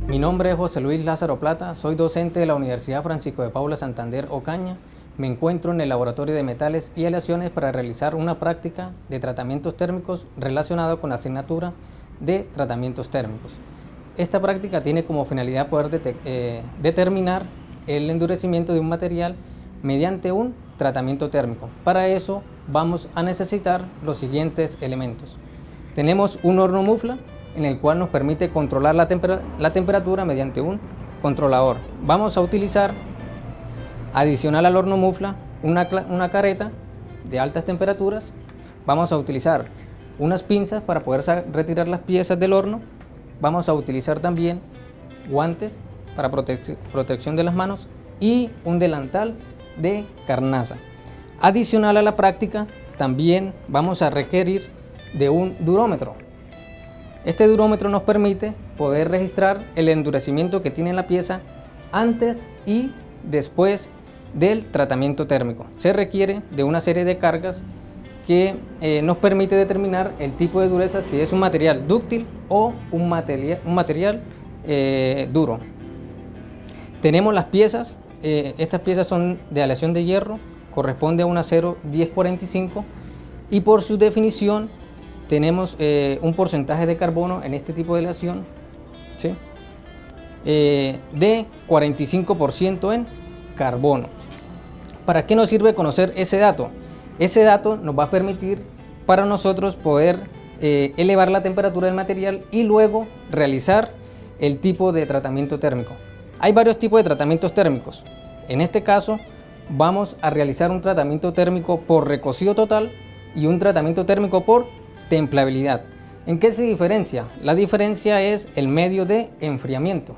Mi nombre es José Luis Lázaro Plata, soy docente de la Universidad Francisco de Paula Santander Ocaña. Me encuentro en el Laboratorio de Metales y Aleaciones para realizar una práctica de tratamientos térmicos relacionada con la asignatura de tratamientos térmicos. Esta práctica tiene como finalidad poder determinar el endurecimiento de un material mediante un tratamiento térmico. Para eso vamos a necesitar los siguientes elementos. Tenemos un horno mufla en el cual nos permite controlar la temperatura mediante un controlador. Vamos a utilizar, adicional al horno mufla, una careta de altas temperaturas. Vamos a utilizar unas pinzas para poder retirar las piezas del horno. Vamos a utilizar también guantes para protección de las manos y un delantal de carnaza. Adicional a la práctica, también vamos a requerir de un durómetro. Este durómetro nos permite poder registrar el endurecimiento que tiene la pieza antes y después del tratamiento térmico. Se requiere de una serie de cargas que nos permite determinar el tipo de dureza, si es un material dúctil o un material duro. Tenemos las piezas, estas piezas son de aleación de hierro, corresponde a un acero 1045 y por su definición tenemos un porcentaje de carbono en este tipo de aleación, ¿sí? De 45% en carbono. ¿Para qué nos sirve conocer ese dato? Ese dato nos va a permitir para nosotros poder elevar la temperatura del material y luego realizar el tipo de tratamiento térmico. Hay varios tipos de tratamientos térmicos. En este caso vamos a realizar un tratamiento térmico por recocido total y un tratamiento térmico por templabilidad. ¿En qué se diferencia? La diferencia es el medio de enfriamiento.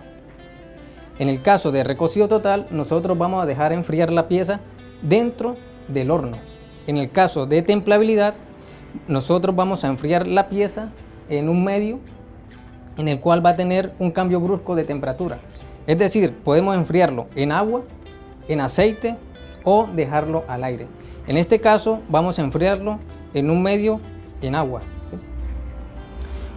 En el caso de recocido total, nosotros vamos a dejar enfriar la pieza dentro del horno. En el caso de templabilidad, nosotros vamos a enfriar la pieza en un medio en el cual va a tener un cambio brusco de temperatura. Es decir, podemos enfriarlo en agua, en aceite o dejarlo al aire. En este caso, vamos a enfriarlo en un medio en agua, ¿sí?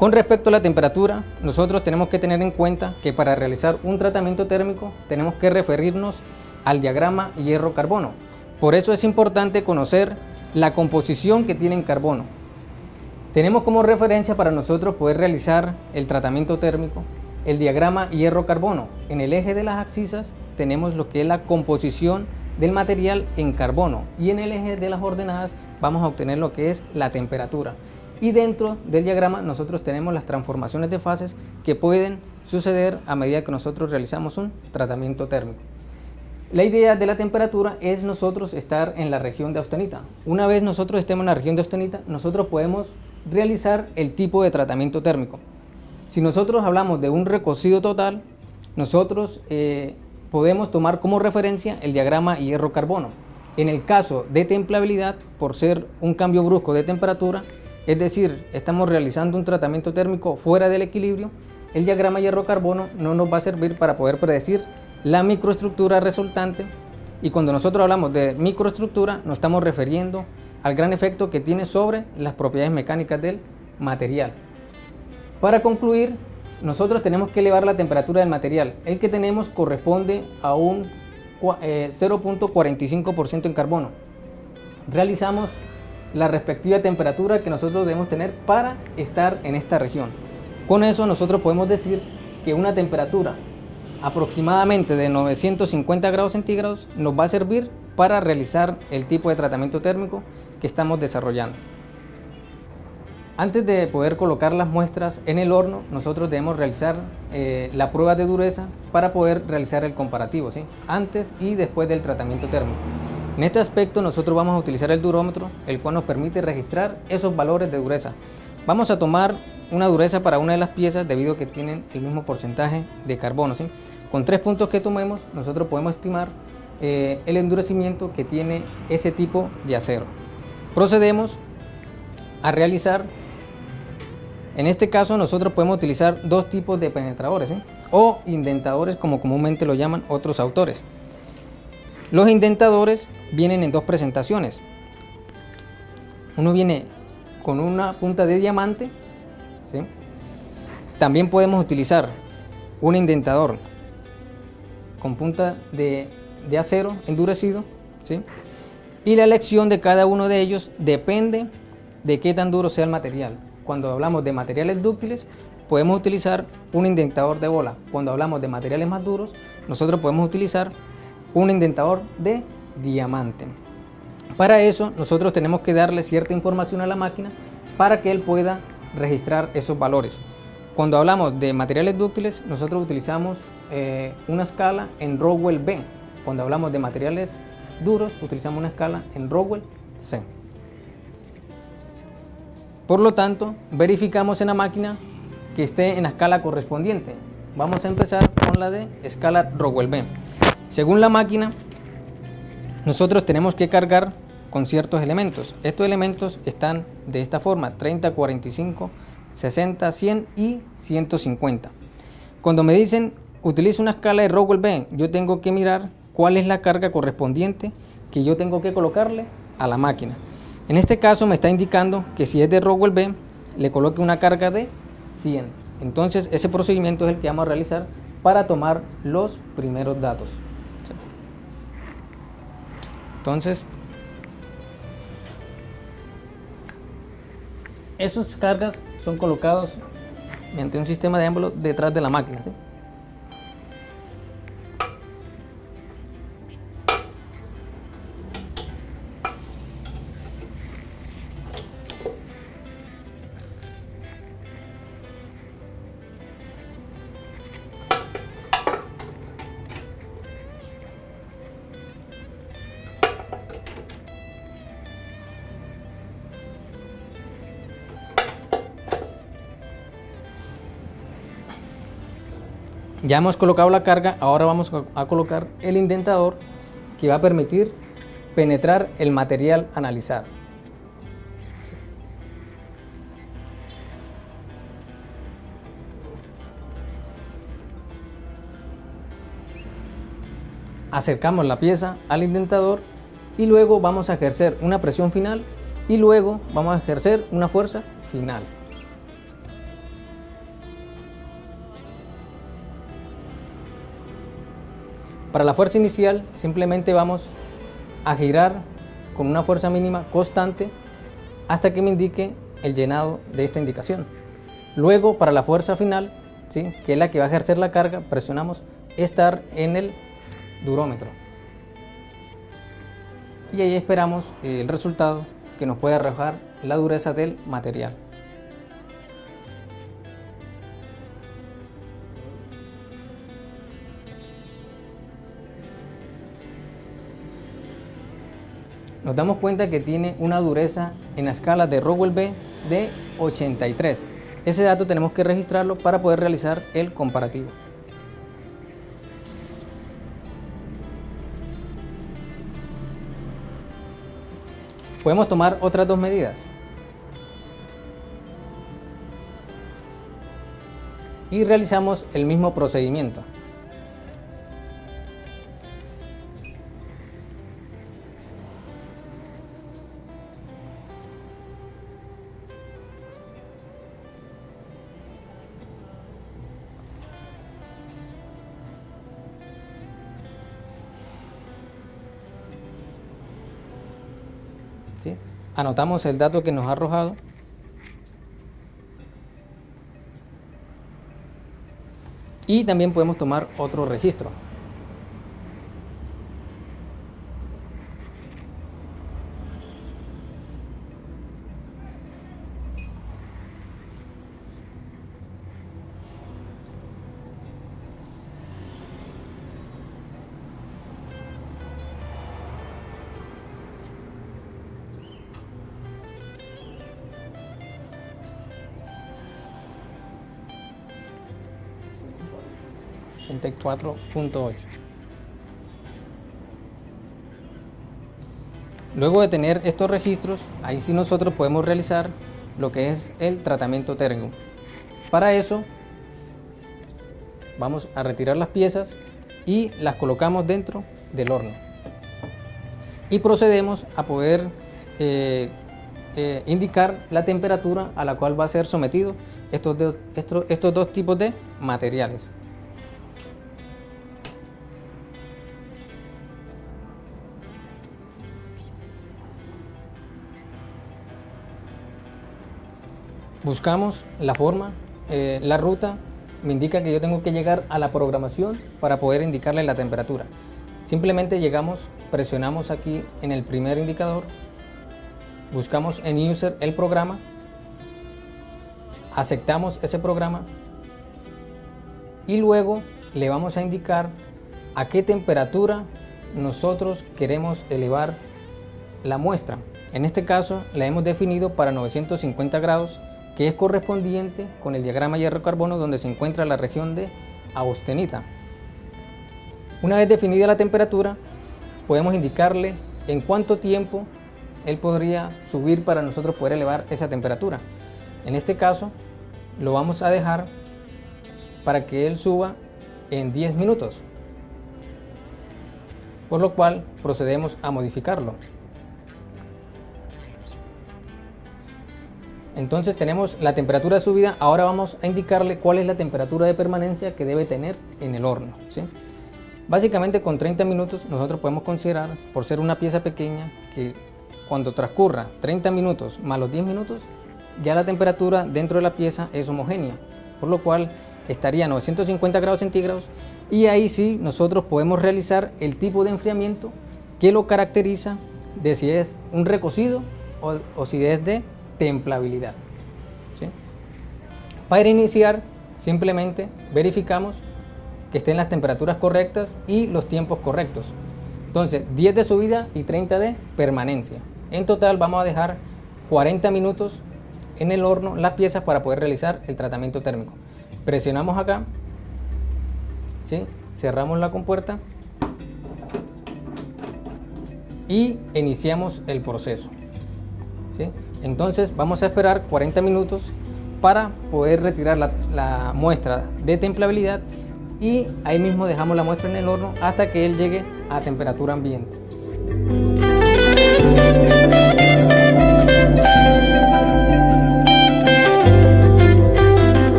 Con respecto a la temperatura, nosotros tenemos que tener en cuenta que para realizar un tratamiento térmico tenemos que referirnos al diagrama hierro-carbono. Por eso es importante conocer la composición que tiene en carbono. Tenemos como referencia para nosotros poder realizar el tratamiento térmico el diagrama hierro-carbono. En el eje de las abscisas tenemos lo que es la composición del material en carbono y en el eje de las ordenadas vamos a obtener lo que es la temperatura. Y dentro del diagrama nosotros tenemos las transformaciones de fases que pueden suceder a medida que nosotros realizamos un tratamiento térmico. La idea de la temperatura es nosotros estar en la región de austenita. Una vez nosotros estemos en la región de austenita, nosotros podemos realizar el tipo de tratamiento térmico. Si nosotros hablamos de un recocido total, nosotros podemos tomar como referencia el diagrama hierro-carbono. En el caso de templabilidad, por ser un cambio brusco de temperatura, es decir, estamos realizando un tratamiento térmico fuera del equilibrio, el diagrama hierro-carbono no nos va a servir para poder predecir la microestructura resultante, y cuando nosotros hablamos de microestructura nos estamos refiriendo al gran efecto que tiene sobre las propiedades mecánicas del material. Para concluir, nosotros tenemos que elevar la temperatura del material. El que tenemos corresponde a un 0.45% en carbono. Realizamos la respectiva temperatura que nosotros debemos tener para estar en esta región. Con eso nosotros podemos decir que una temperatura aproximadamente de 950 grados centígrados nos va a servir para realizar el tipo de tratamiento térmico que estamos desarrollando. Antes de poder colocar las muestras en el horno, nosotros debemos realizar la prueba de dureza para poder realizar el comparativo, ¿sí? Antes y después del tratamiento térmico. En este aspecto nosotros vamos a utilizar el durómetro, el cual nos permite registrar esos valores de dureza. Vamos a tomar una dureza para una de las piezas debido a que tienen el mismo porcentaje de carbono, ¿sí? Con 3 puntos que tomemos, nosotros podemos estimar el endurecimiento que tiene ese tipo de acero. Procedemos a realizar. En este caso nosotros podemos utilizar dos tipos de penetradores, ¿sí? O indentadores, como comúnmente lo llaman otros autores. Los indentadores vienen en dos presentaciones. Uno viene con una punta de diamante, ¿sí? También podemos utilizar un indentador con punta de acero endurecido, ¿sí? Y la elección de cada uno de ellos depende de qué tan duro sea el material. Cuando hablamos de materiales dúctiles, podemos utilizar un indentador de bola. Cuando hablamos de materiales más duros, nosotros podemos utilizar un indentador de diamante. Para eso, nosotros tenemos que darle cierta información a la máquina para que él pueda registrar esos valores. Cuando hablamos de materiales dúctiles, nosotros utilizamos una escala en Rowell B. Cuando hablamos de materiales duros, utilizamos una escala en Rowell C. Por lo tanto, verificamos en la máquina que esté en la escala correspondiente. Vamos a empezar con la de escala Rowell B. Según la máquina, nosotros tenemos que cargar con ciertos elementos. Estos elementos están de esta forma: 30, 45, 60, 100 y 150. Cuando me dicen utiliza una escala de Rowell B, yo tengo que mirar cuál es la carga correspondiente que yo tengo que colocarle a la máquina. En este caso me está indicando que si es de Rowell B, le coloque una carga de 100. Entonces ese procedimiento es el que vamos a realizar para tomar los primeros datos. Entonces, esas cargas son colocados mediante un sistema de émbolo detrás de la máquina, ¿sí? Ya hemos colocado la carga, ahora vamos a colocar el indentador que va a permitir penetrar el material a analizar. Acercamos la pieza al indentador y luego vamos a ejercer una presión final y luego vamos a ejercer una fuerza final. Para la fuerza inicial simplemente vamos a girar con una fuerza mínima constante hasta que me indique el llenado de esta indicación. Luego para la fuerza final, ¿sí?, que es la que va a ejercer la carga, presionamos Start en el durómetro. Y ahí esperamos el resultado que nos puede arrojar la dureza del material. Nos damos cuenta que tiene una dureza en la escala de Rowell B de 83. Ese dato tenemos que registrarlo para poder realizar el comparativo. Podemos tomar otras dos medidas y realizamos el mismo procedimiento. ¿Sí? Anotamos el dato que nos ha arrojado y también podemos tomar otro registro. .8. Luego de tener estos registros, ahí sí nosotros podemos realizar lo que es el tratamiento térmico. Para eso vamos a retirar las piezas y las colocamos dentro del horno y procedemos a poder indicar la temperatura a la cual va a ser sometido estos dos tipos de materiales. buscamos la forma, la ruta me indica que yo tengo que llegar a la programación para poder indicarle la temperatura. Simplemente llegamos, presionamos aquí en el primer indicador, buscamos en User el programa, aceptamos ese programa y luego le vamos a indicar a qué temperatura nosotros queremos elevar la muestra. En este caso la hemos definido para 950 grados, que es correspondiente con el diagrama hierro-carbono donde se encuentra la región de austenita. Una vez definida la temperatura, podemos indicarle en cuánto tiempo él podría subir para nosotros poder elevar esa temperatura. En este caso, lo vamos a dejar para que él suba en 10 minutos, por lo cual procedemos a modificarlo. Entonces tenemos la temperatura de subida, ahora vamos a indicarle cuál es la temperatura de permanencia que debe tener en el horno, ¿sí? Básicamente con 30 minutos nosotros podemos considerar, por ser una pieza pequeña, que cuando transcurra 30 minutos más los 10 minutos, ya la temperatura dentro de la pieza es homogénea, por lo cual estaría a 950 grados centígrados y ahí sí nosotros podemos realizar el tipo de enfriamiento que lo caracteriza de si es un recocido o si es de templabilidad, ¿sí? Para iniciar simplemente verificamos que estén las temperaturas correctas y los tiempos correctos. Entonces 10 de subida y 30 de permanencia. En total vamos a dejar 40 minutos en el horno las piezas para poder realizar el tratamiento térmico. Presionamos acá, ¿sí? Cerramos la compuerta y iniciamos el proceso, ¿sí? Entonces vamos a esperar 40 minutos para poder retirar la muestra de templabilidad y ahí mismo dejamos la muestra en el horno hasta que él llegue a temperatura ambiente.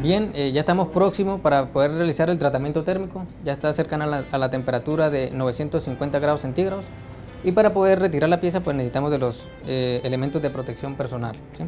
Bien, ya estamos próximos para poder realizar el tratamiento térmico, ya está cercana a la temperatura de 950 grados centígrados. Y para poder retirar la pieza pues necesitamos de los elementos de protección personal, ¿sí?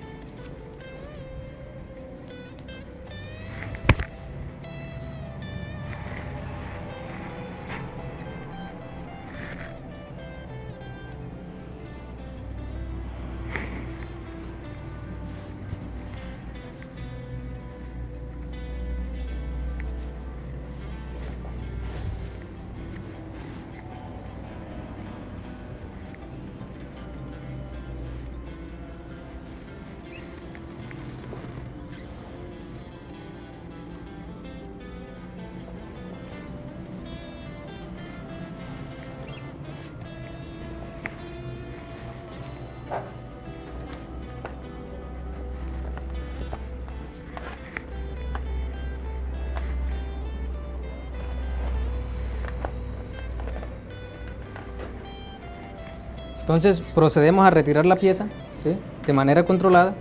Entonces procedemos a retirar la pieza, ¿sí? De manera controlada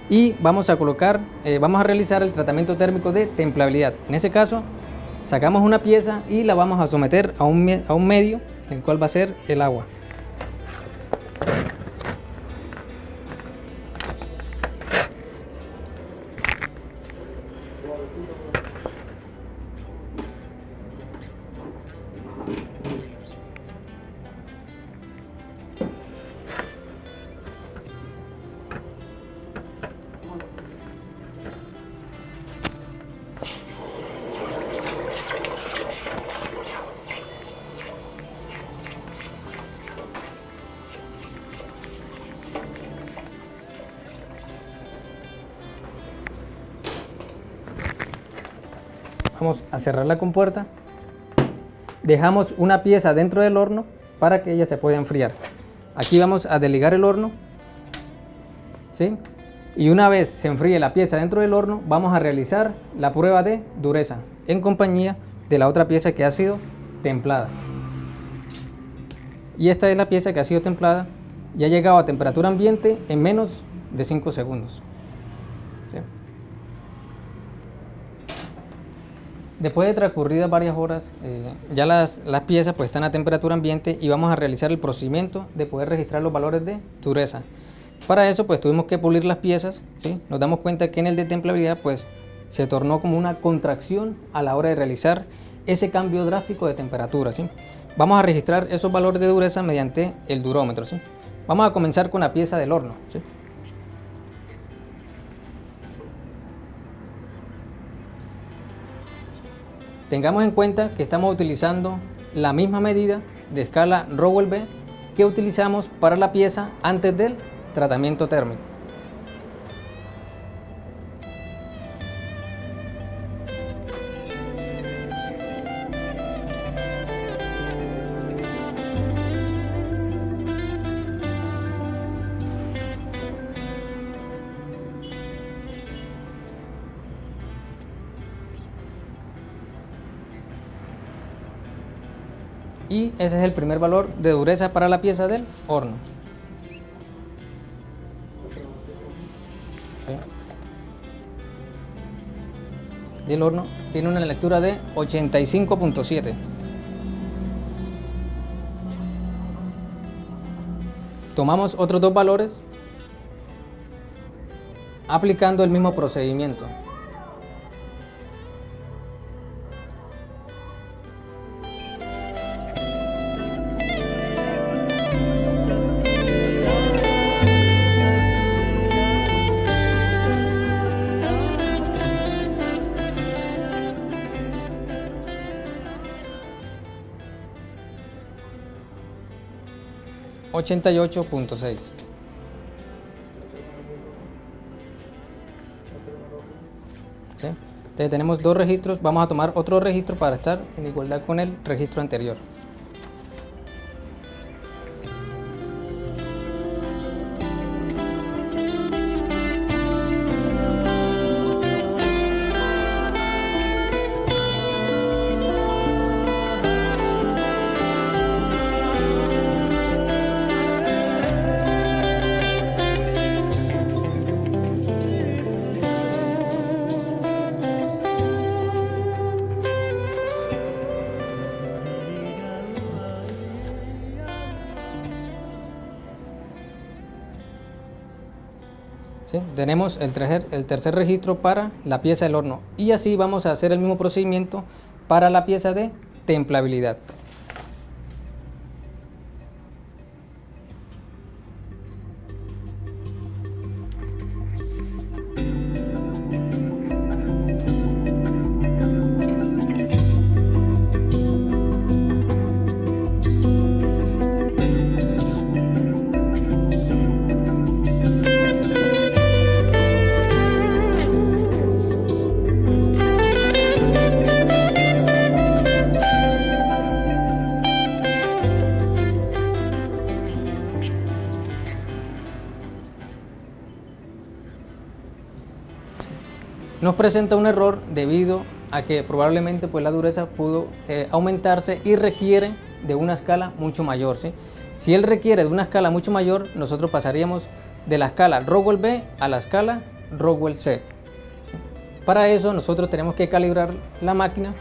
y vamos a colocar, vamos a realizar el tratamiento térmico de templabilidad. En ese caso sacamos una pieza y la vamos a someter a un medio, el cual va a ser el agua. Vamos a cerrar la compuerta, dejamos una pieza dentro del horno para que ella se pueda enfriar. Aquí vamos a desligar el horno, ¿sí? Y una vez se enfríe la pieza dentro del horno, vamos a realizar la prueba de dureza en compañía de la otra pieza que ha sido templada. Y esta es la pieza que ha sido templada y ha llegado a temperatura ambiente en menos de 5 segundos. ¿Sí? Después de transcurridas varias horas, ya las piezas pues están a temperatura ambiente y vamos a realizar el procedimiento de poder registrar los valores de dureza. Para eso pues tuvimos que pulir las piezas, ¿sí? Nos damos cuenta que en el de templabilidad pues se tornó como una contracción a la hora de realizar ese cambio drástico de temperatura, ¿sí? Vamos a registrar esos valores de dureza mediante el durómetro, ¿sí? Vamos a comenzar con la pieza del horno, ¿sí? Tengamos en cuenta que estamos utilizando la misma medida de escala Rowell B que utilizamos para la pieza antes del tratamiento térmico. Y ese es el primer valor de dureza para la pieza del horno. Y el horno tiene una lectura de 85.7. Tomamos otros dos valores aplicando el mismo procedimiento. .6. ¿Sí? Entonces tenemos dos registros, vamos a tomar otro registro para estar en igualdad con el registro anterior. ¿Sí? Tenemos el tercer registro para la pieza del horno y así vamos a hacer el mismo procedimiento para la pieza de templabilidad. Nos presenta un error debido a que probablemente pues, la dureza pudo aumentarse y requiere de una escala mucho mayor, ¿sí? Si él requiere de una escala mucho mayor, nosotros pasaríamos de la escala Rowell B a la escala Rowell C. Para eso nosotros tenemos que calibrar la máquina,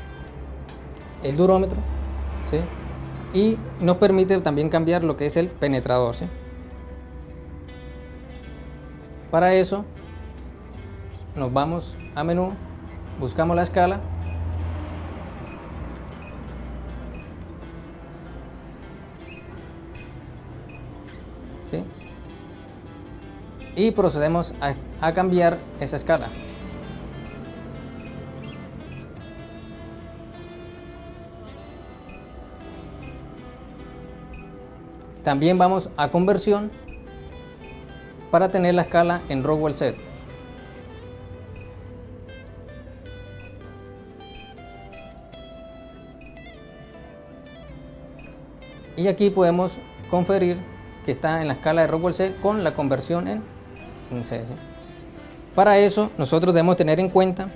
el durómetro, ¿sí? Y nos permite también cambiar lo que es el penetrador, ¿sí? Para eso nos vamos a menú, buscamos la escala ¿sí? Y procedemos a cambiar esa escala. También vamos a conversión para tener la escala en Rowell C. Y aquí podemos conferir que está en la escala de Rowell C con la conversión en C, ¿sí? Para eso nosotros debemos tener en cuenta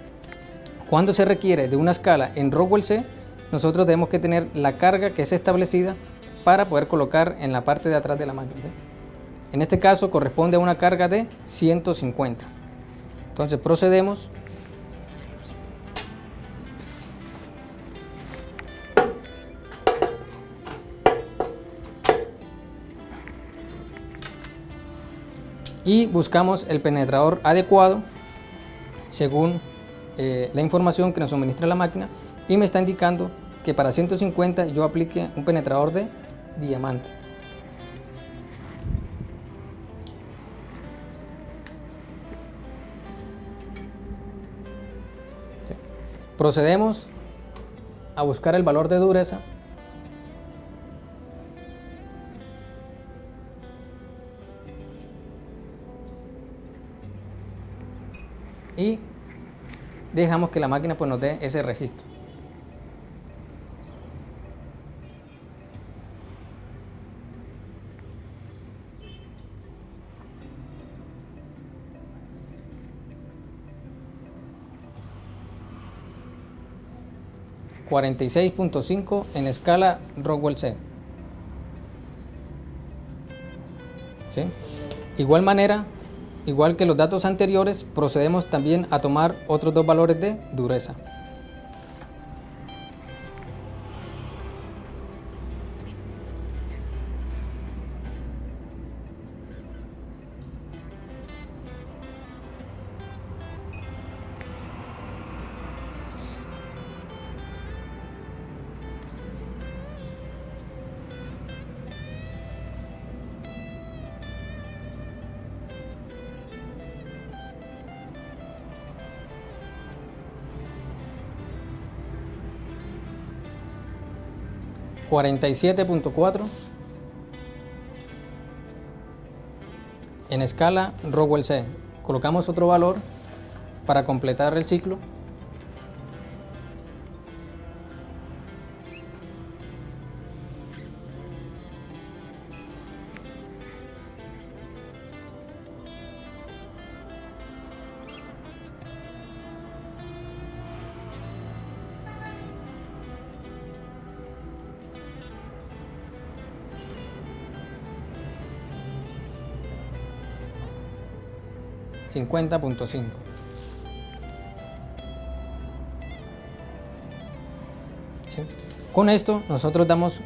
cuando se requiere de una escala en Rowell C, nosotros debemos que tener la carga que es establecida para poder colocar en la parte de atrás de la máquina, ¿sí? En este caso corresponde a una carga de 150. Entonces procedemos . y buscamos el penetrador adecuado según la información que nos suministra la máquina, y me está indicando que para 150 yo aplique un penetrador de diamante. Procedemos a buscar el valor de dureza y dejamos que la máquina pues nos dé ese registro. ...46.5 en escala Rockwell C. ¿Sí? Igual manera, igual que los datos anteriores, procedemos también a tomar otros dos valores de dureza. ...47.4... en escala Rockwell C. Colocamos otro valor para completar el ciclo. $50.5. ¿Sí? Con esto nosotros damos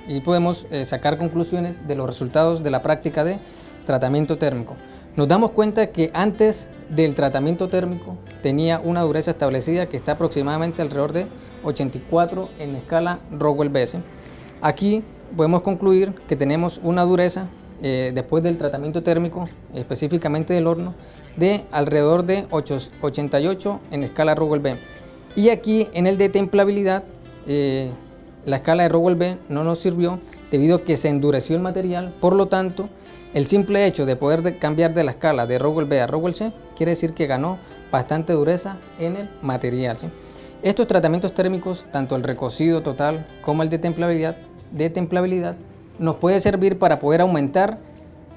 y podemos sacar conclusiones de los resultados de la práctica de tratamiento térmico. Nos damos cuenta que antes del tratamiento térmico tenía una dureza establecida que está aproximadamente alrededor de 84 en escala Rockwell B. ¿Sí? Aquí podemos concluir que tenemos una dureza después del tratamiento térmico, específicamente del horno, de alrededor de 88 en escala Rockwell B. Y aquí en el de templabilidad, la escala de Rockwell B no nos sirvió debido a que se endureció el material. Por lo tanto, el simple hecho de poder cambiar de la escala de Rockwell B a Rockwell C quiere decir que ganó bastante dureza en el material. ¿Sí? Estos tratamientos térmicos, tanto el recocido total como el de templabilidad, nos puede servir para poder aumentar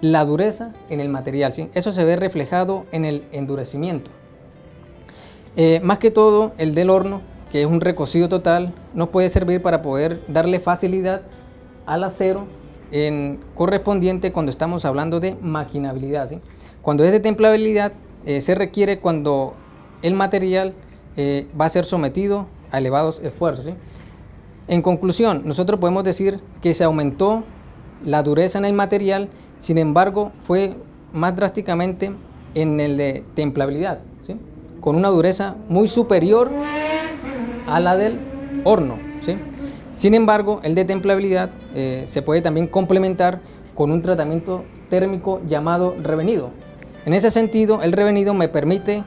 la dureza en el material. ¿Sí? Eso se ve reflejado en el endurecimiento. Más que todo, el del horno, que es un recocido total, nos puede servir para poder darle facilidad al acero correspondiente cuando estamos hablando de maquinabilidad. ¿Sí? Cuando es de templabilidad, se requiere cuando el material va a ser sometido a elevados esfuerzos. ¿Sí? En conclusión, nosotros podemos decir que se aumentó la dureza en el material, sin embargo, fue más drásticamente en el de templabilidad, ¿sí? Con una dureza muy superior a la del horno. ¿Sí? Sin embargo, el de templabilidad se puede también complementar con un tratamiento térmico llamado revenido. En ese sentido, el revenido me permite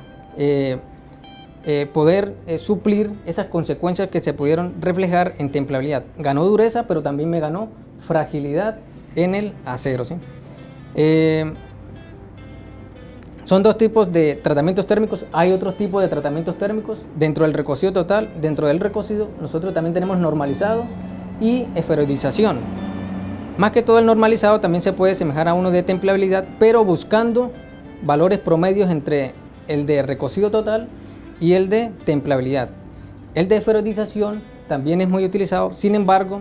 poder suplir esas consecuencias que se pudieron reflejar en templabilidad. Ganó dureza, pero también me ganó fragilidad en el acero. ¿Sí? Son dos tipos de tratamientos térmicos. Hay otros tipos de tratamientos térmicos dentro del recocido total. Dentro del recocido nosotros también tenemos normalizado y esferoidización. Más que todo, el normalizado también se puede asemejar a uno de templabilidad, pero buscando valores promedios entre el de recocido total y el de templabilidad. El de esferoidización también es muy utilizado, sin embargo,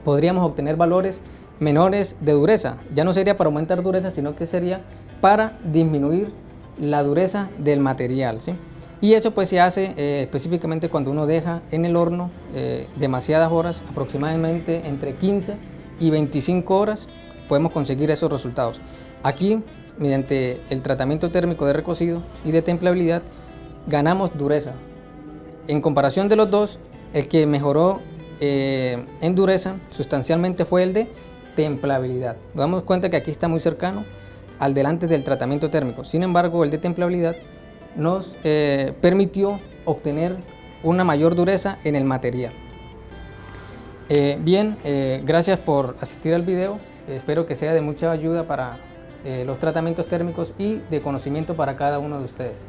podríamos obtener valores menores de dureza. Ya no sería para aumentar dureza, sino que sería para disminuir la dureza del material. ¿Sí? Y eso pues se hace específicamente cuando uno deja en el horno demasiadas horas, aproximadamente entre 15 y 25 horas, podemos conseguir esos resultados. Aquí mediante el tratamiento térmico de recocido y de templabilidad, ganamos dureza. En comparación de los dos, el que mejoró en dureza sustancialmente fue el de templabilidad. Nos damos cuenta que aquí está muy cercano al del antes del tratamiento térmico. Sin embargo, el de templabilidad nos permitió obtener una mayor dureza en el material. Gracias por asistir al video. Espero que sea de mucha ayuda para los tratamientos térmicos y de conocimiento para cada uno de ustedes.